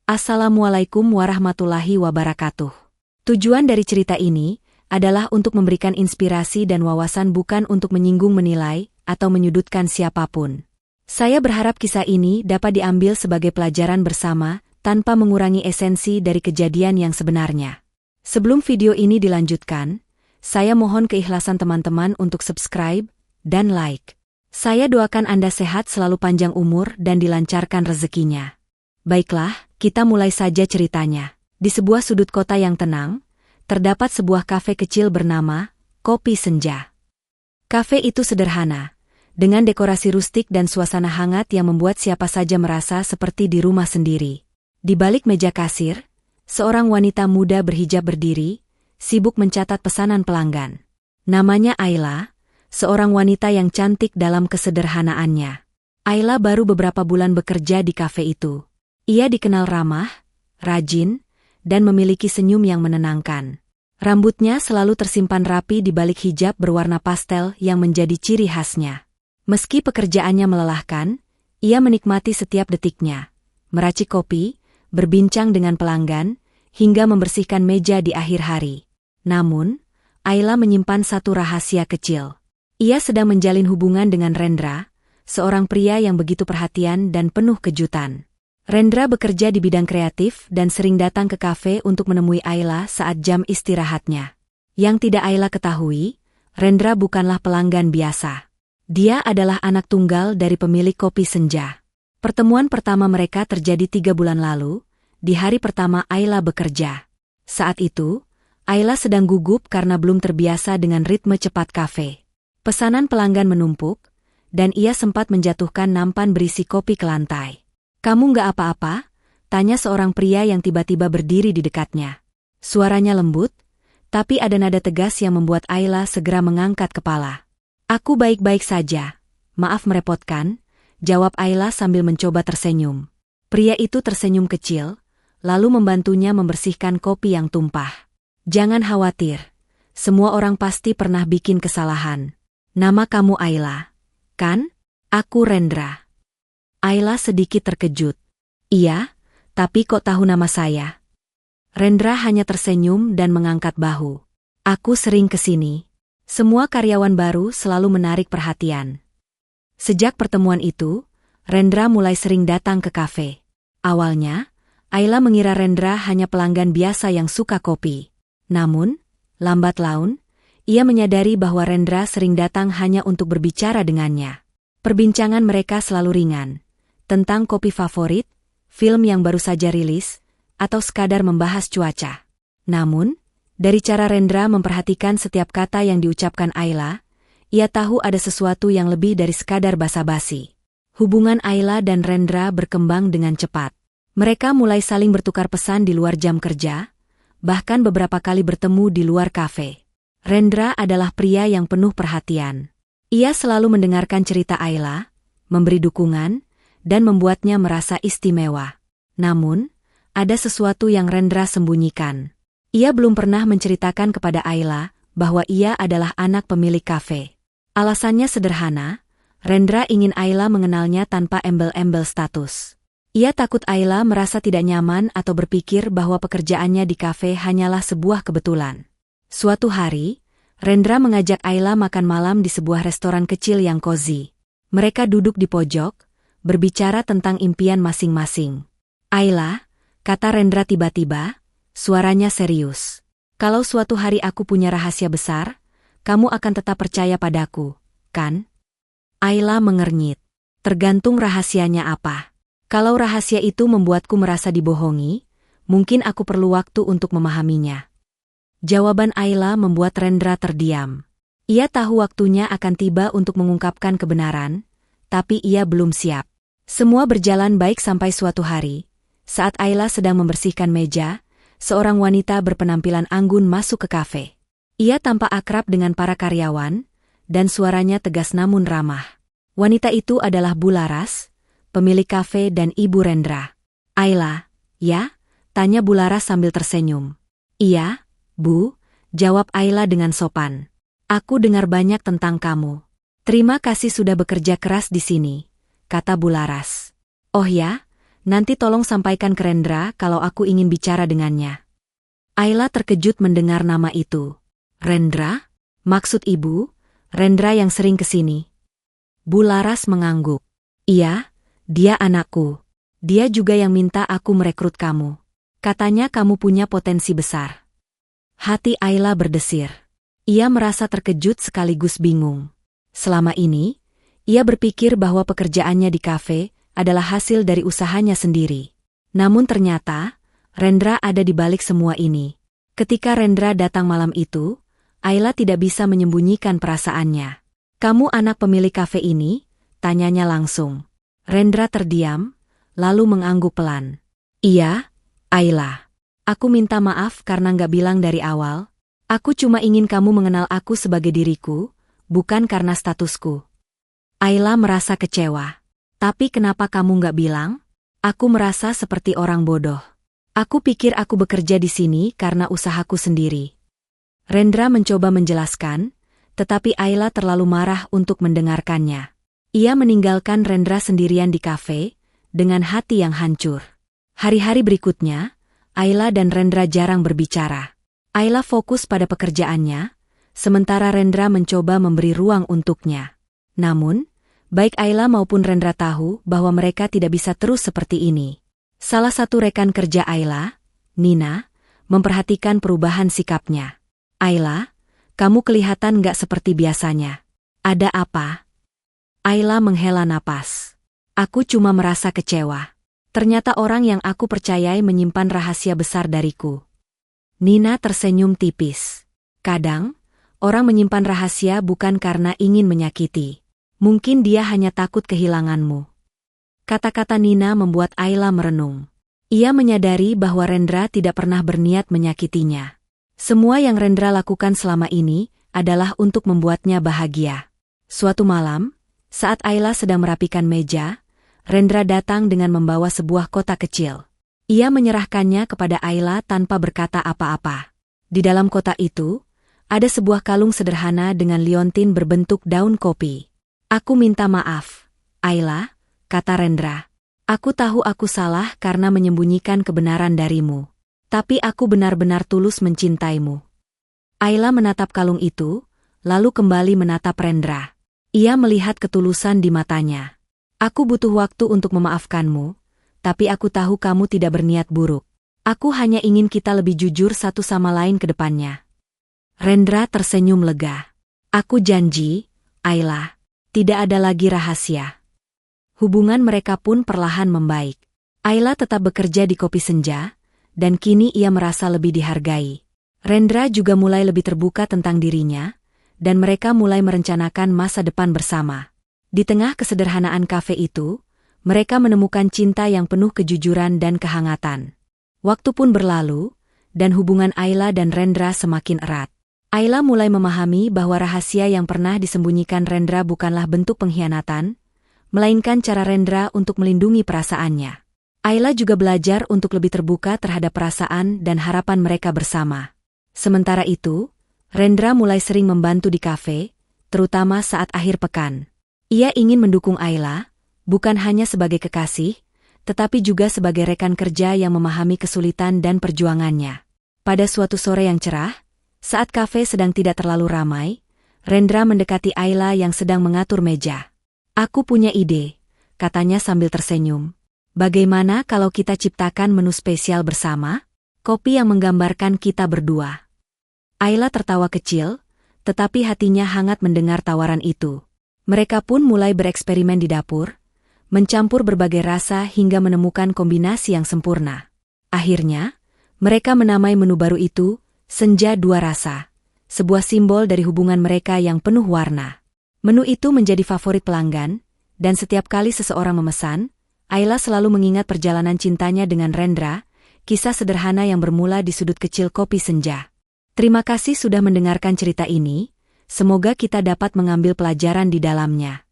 Assalamualaikum warahmatullahi wabarakatuh. Tujuan dari cerita ini adalah untuk memberikan inspirasi dan wawasan, bukan untuk menyinggung, menilai, atau menyudutkan siapapun. Saya berharap kisah ini dapat diambil sebagai pelajaran bersama, tanpa mengurangi esensi dari kejadian yang sebenarnya. Sebelum video ini dilanjutkan, saya mohon keikhlasan teman-teman untuk subscribe dan like. Saya doakan Anda sehat selalu, panjang umur, dan dilancarkan rezekinya. Baiklah, kita mulai saja ceritanya. Di sebuah sudut kota yang tenang, terdapat sebuah kafe kecil bernama Kopi Senja. Kafe itu sederhana, dengan dekorasi rustik dan suasana hangat yang membuat siapa saja merasa seperti di rumah sendiri. Di balik meja kasir, seorang wanita muda berhijab berdiri, sibuk mencatat pesanan pelanggan. Namanya Ayla, seorang wanita yang cantik dalam kesederhanaannya. Ayla baru beberapa bulan bekerja di kafe itu. Ia dikenal ramah, rajin, dan memiliki senyum yang menenangkan. Rambutnya selalu tersimpan rapi di balik hijab berwarna pastel yang menjadi ciri khasnya. Meski pekerjaannya melelahkan, ia menikmati setiap detiknya. Meracik kopi, berbincang dengan pelanggan, hingga membersihkan meja di akhir hari. Namun, Ayla menyimpan satu rahasia kecil. Ia sedang menjalin hubungan dengan Rendra, seorang pria yang begitu perhatian dan penuh kejutan. Rendra bekerja di bidang kreatif dan sering datang ke kafe untuk menemui Ayla saat jam istirahatnya. Yang tidak Ayla ketahui, Rendra bukanlah pelanggan biasa. Dia adalah anak tunggal dari pemilik Kopi Senja. Pertemuan pertama mereka terjadi 3 bulan lalu, di hari pertama Ayla bekerja. Saat itu, Ayla sedang gugup karena belum terbiasa dengan ritme cepat kafe. Pesanan pelanggan menumpuk, dan ia sempat menjatuhkan nampan berisi kopi ke lantai. "Kamu nggak apa-apa?" tanya seorang pria yang tiba-tiba berdiri di dekatnya. Suaranya lembut, tapi ada nada tegas yang membuat Ayla segera mengangkat kepala. "Aku baik-baik saja. Maaf merepotkan," jawab Ayla sambil mencoba tersenyum. Pria itu tersenyum kecil, lalu membantunya membersihkan kopi yang tumpah. "Jangan khawatir. Semua orang pasti pernah bikin kesalahan. Nama kamu Ayla, kan? Aku Rendra." Ayla sedikit terkejut. "Iya, tapi kok tahu nama saya?" Rendra hanya tersenyum dan mengangkat bahu. "Aku sering kesini. Semua karyawan baru selalu menarik perhatian." Sejak pertemuan itu, Rendra mulai sering datang ke kafe. Awalnya, Ayla mengira Rendra hanya pelanggan biasa yang suka kopi. Namun, lambat laun, ia menyadari bahwa Rendra sering datang hanya untuk berbicara dengannya. Perbincangan mereka selalu ringan, tentang kopi favorit, film yang baru saja rilis, atau sekadar membahas cuaca. Namun, dari cara Rendra memperhatikan setiap kata yang diucapkan Ayla, ia tahu ada sesuatu yang lebih dari sekadar basa-basi. Hubungan Ayla dan Rendra berkembang dengan cepat. Mereka mulai saling bertukar pesan di luar jam kerja, bahkan beberapa kali bertemu di luar kafe. Rendra adalah pria yang penuh perhatian. Ia selalu mendengarkan cerita Ayla, memberi dukungan, dan membuatnya merasa istimewa. Namun, ada sesuatu yang Rendra sembunyikan. Ia belum pernah menceritakan kepada Ayla bahwa ia adalah anak pemilik kafe. Alasannya sederhana, Rendra ingin Ayla mengenalnya tanpa embel-embel status. Ia takut Ayla merasa tidak nyaman atau berpikir bahwa pekerjaannya di kafe hanyalah sebuah kebetulan. Suatu hari, Rendra mengajak Ayla makan malam di sebuah restoran kecil yang cozy. Mereka duduk di pojok, berbicara tentang impian masing-masing. "Ayla," kata Rendra tiba-tiba, suaranya serius. "Kalau suatu hari aku punya rahasia besar, kamu akan tetap percaya padaku, kan?" Ayla mengernyit. "Tergantung rahasianya apa. Kalau rahasia itu membuatku merasa dibohongi, mungkin aku perlu waktu untuk memahaminya." Jawaban Ayla membuat Rendra terdiam. Ia tahu waktunya akan tiba untuk mengungkapkan kebenaran, tapi ia belum siap. Semua berjalan baik sampai suatu hari, saat Ayla sedang membersihkan meja, seorang wanita berpenampilan anggun masuk ke kafe. Ia tampak akrab dengan para karyawan, dan suaranya tegas namun ramah. Wanita itu adalah Bu Laras, pemilik kafe dan ibu Rendra. "Ayla, ya?" tanya Bu Laras sambil tersenyum. "Iya, Bu," jawab Ayla dengan sopan. "Aku dengar banyak tentang kamu. Terima kasih sudah bekerja keras di sini," kata Bu Laras. "Oh ya, Nanti tolong sampaikan ke Rendra kalau aku ingin bicara dengannya. Ayla terkejut mendengar nama itu. Rendra? Maksud ibu, Rendra yang sering kesini? Bu Laras mengangguk. Iya, dia anakku. Dia juga yang minta aku merekrut kamu. Katanya kamu punya potensi besar. Hati Ayla berdesir. Ia merasa terkejut sekaligus bingung. Selama ini, ia berpikir bahwa pekerjaannya di kafe adalah hasil dari usahanya sendiri. Namun ternyata, Rendra ada di balik semua ini. Ketika Rendra datang malam itu, Ayla tidak bisa menyembunyikan perasaannya. Kamu anak pemilik kafe ini? Tanyanya langsung. Rendra terdiam, lalu mengangguk pelan. Iya, Ayla. Aku minta maaf karena nggak bilang dari awal. Aku cuma ingin kamu mengenal aku sebagai diriku, bukan karena statusku. Ayla merasa kecewa. Tapi kenapa kamu nggak bilang? Aku merasa seperti orang bodoh. Aku pikir aku bekerja di sini karena usahaku sendiri. Rendra mencoba menjelaskan, tetapi Ayla terlalu marah untuk mendengarkannya. Ia meninggalkan Rendra sendirian di kafe, dengan hati yang hancur. Hari-hari berikutnya, Ayla dan Rendra jarang berbicara. Ayla fokus pada pekerjaannya, sementara Rendra mencoba memberi ruang untuknya. Namun, baik Ayla maupun Rendra tahu bahwa mereka tidak bisa terus seperti ini. Salah satu rekan kerja Ayla, Nina, memperhatikan perubahan sikapnya. Ayla, kamu kelihatan nggak seperti biasanya. Ada apa? Ayla menghela napas. Aku cuma merasa kecewa. Ternyata orang yang aku percayai menyimpan rahasia besar dariku. Nina tersenyum tipis. Kadang, orang menyimpan rahasia bukan karena ingin menyakiti. Mungkin dia hanya takut kehilanganmu. Kata-kata Nina membuat Ayla merenung. Ia menyadari bahwa Rendra tidak pernah berniat menyakitinya. Semua yang Rendra lakukan selama ini adalah untuk membuatnya bahagia. Suatu malam, saat Ayla sedang merapikan meja, Rendra datang dengan membawa sebuah kotak kecil. Ia menyerahkannya kepada Ayla tanpa berkata apa-apa. Di dalam kotak itu, ada sebuah kalung sederhana dengan liontin berbentuk daun kopi. Aku minta maaf, Ayla, kata Rendra. Aku tahu aku salah karena menyembunyikan kebenaran darimu. Tapi aku benar-benar tulus mencintaimu. Ayla menatap kalung itu, lalu kembali menatap Rendra. Ia melihat ketulusan di matanya. Aku butuh waktu untuk memaafkanmu, tapi aku tahu kamu tidak berniat buruk. Aku hanya ingin kita lebih jujur satu sama lain ke depannya. Rendra tersenyum lega. Aku janji, Ayla. Tidak ada lagi rahasia. Hubungan mereka pun perlahan membaik. Ayla tetap bekerja di Kopi Senja, dan kini ia merasa lebih dihargai. Rendra juga mulai lebih terbuka tentang dirinya, dan mereka mulai merencanakan masa depan bersama. Di tengah kesederhanaan kafe itu, mereka menemukan cinta yang penuh kejujuran dan kehangatan. Waktu pun berlalu, dan hubungan Ayla dan Rendra semakin erat. Ayla mulai memahami bahwa rahasia yang pernah disembunyikan Rendra bukanlah bentuk pengkhianatan, melainkan cara Rendra untuk melindungi perasaannya. Ayla juga belajar untuk lebih terbuka terhadap perasaan dan harapan mereka bersama. Sementara itu, Rendra mulai sering membantu di kafe, terutama saat akhir pekan. Ia ingin mendukung Ayla, bukan hanya sebagai kekasih, tetapi juga sebagai rekan kerja yang memahami kesulitan dan perjuangannya. Pada suatu sore yang cerah, saat kafe sedang tidak terlalu ramai, Rendra mendekati Ayla yang sedang mengatur meja. Aku punya ide, katanya sambil tersenyum. Bagaimana kalau kita ciptakan menu spesial bersama? Kopi yang menggambarkan kita berdua. Ayla tertawa kecil, tetapi hatinya hangat mendengar tawaran itu. Mereka pun mulai bereksperimen di dapur, mencampur berbagai rasa hingga menemukan kombinasi yang sempurna. Akhirnya, mereka menamai menu baru itu Senja Dua Rasa, sebuah simbol dari hubungan mereka yang penuh warna. Menu itu menjadi favorit pelanggan, dan setiap kali seseorang memesan, Ayla selalu mengingat perjalanan cintanya dengan Rendra, kisah sederhana yang bermula di sudut kecil Kopi Senja. Terima kasih sudah mendengarkan cerita ini, semoga kita dapat mengambil pelajaran di dalamnya.